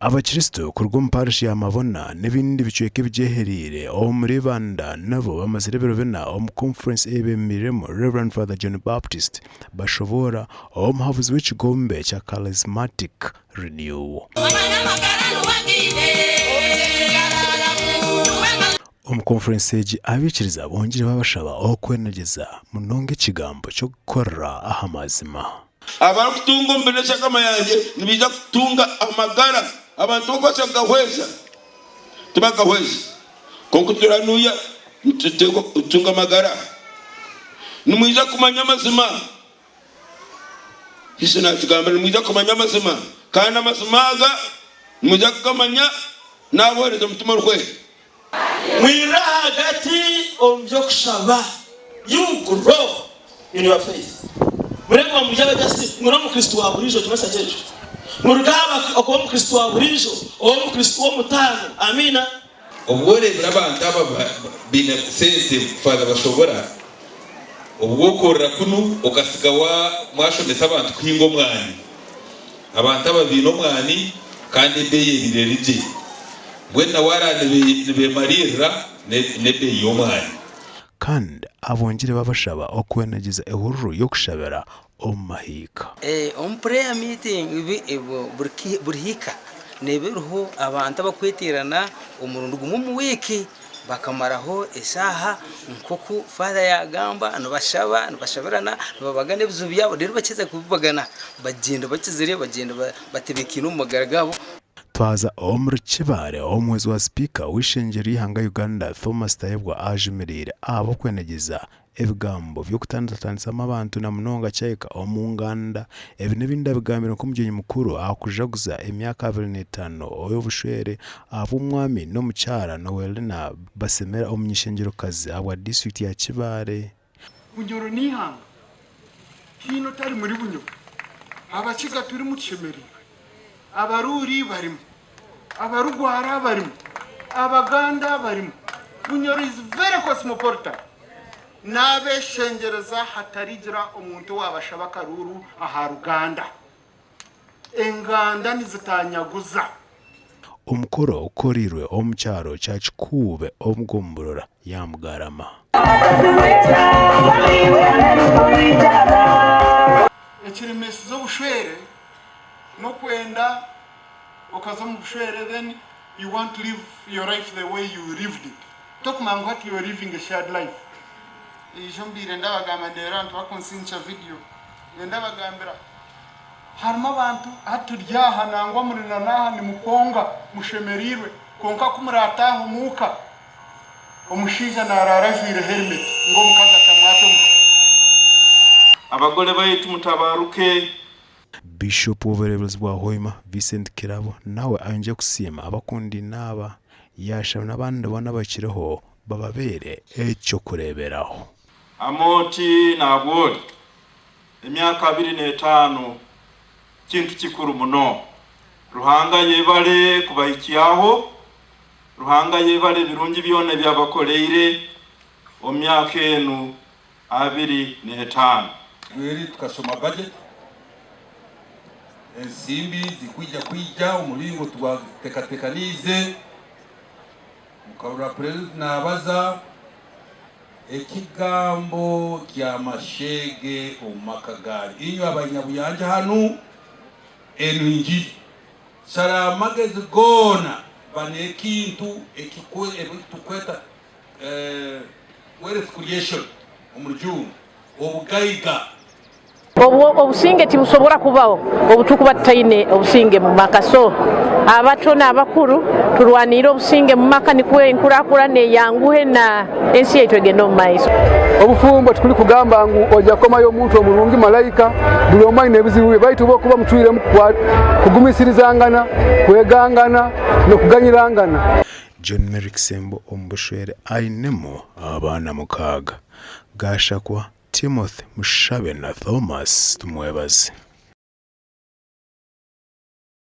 abakristo ku rw'umuparishi y'amabona n'ibindi bicweke byeherire muri Banda nabo bamaze rebero bena conference ebemiremo Reverend Father John Baptist bashobora umuhavuzi w'ikigombe cya Charismatic Renew conference eji abikiriza bongere babashaba okwenageza munonge kigambo cyo gukora ahamazima abara kutunga mbere cyakama yanjye nibiza kutunga amagara abantu bose bagahweza tubagahweza konko turanuya tutego kutunga amagara nimwiza kumanya amazima hisina kigamba nimwiza kumanya amazima kandi amazimaga nimwiza kumanya nabohereza mutima rwe mwira hagati omjo kushaba you grow in your faith murego mujaba just ngoro mu Kristo wa burijo kimasa cyejo murugaba ako mu Kristo wa burijo o mu Kristo wo mutano amina ubwore n'abantu aba bina sense Father bashobora ubwo korra kunu ukasiga wa mwashomesa abantu kwingo mwani abantu ababino mwani kandi beye birerije bwena warane be marira nebe yomani kandi abongere babashaba okwenagiza ehururu yo kushabera omahika prayer meeting burhika neberuho abantu bakweterana umurundo gumwe mu wiki bakamaraho esaha nkoku Father yagamba bashabarana babagane bizubi yabo rero bakize kubagana bagenda bakizire bagenda batebekina umugaragabo twaza omuri kibare omwezi wa speaker w'ishengero y'ihanga Uganda Thomas Tayebwa ajimirire abo kwenegeza ebigambo byo kutandatandisamo abantu na munonga cyeka omunganda ebi n'ibindi bigambiro ko mujyenyi mukuru akujaguza emyaka 25 oyobushwere abumwami no mucyara Noelina basemera omunyishengero kazi abwa district ya Kibare bunyoro n'ihanga hino tari muri bunyo abakiga turi mu Kimerere abaruri barimo abarugwara barimo abaganda barimo bunyoro is very cosmopolitan nabe shengereza hatarigira umuntu wabashaba karuru aha Ruganda enganda nizitanyaguza umukoro ukorirwe omucyaro cya Kikube omugomborora ya Mugarama ekiremesi zo bushwere no kwenda ukaza mu bushwere then you want to live your life the way you lived it tokumanga what you are living a shared life ijombire ndabagamba ndera ntwakonsincha video ndabagambira harimo abantu haturyaha nangwa muri nanaha ni mukonga mushemerirwe konka kumurataho muka omushija nararajire helmet ngo mukaza kamwato abagole bayitu mutabaruke Bishop w'ubuyobozi bwa Hoima Vincent Kirabo nawe anje kusima abakundi naba yashawe n'abandi bona bakireho bababere ecyo kureberaho amoti nabwo emyaka 25 kintu kikuru muno ruhanga yebale kubayikiyaho ruhanga yebale birungi byone byabakoleire omyaka enu 25 mweri tukasoma budget ensimbi zikwijja umulingo twatekanize mukabura president nabaza ekigambo kya mashege omakagari inyo abanyabuyanja hanu enungi sara magezi gona banekintu tukweta wealth creation umurjungu obugaiga obusinge tibusobora kubaho obutukuba tutaine obusinge mu makaso abato n'abakuru turwanira obusinge mu maka nikuwe enkurakurane yanguhe na ensi yaitu egenda mu maiso obufumbo tukuli kugamba ngu ojja komayo omuntu omulungi malayika buli omu alina ebizibu baitu bokuba mutwiremu kugumisirizangana kwegangana nokuganyirangana John Merrick Sembo ombushwere ainemo abana mukaga gashakwa Timothy Mushabe na Thomas tumwebaze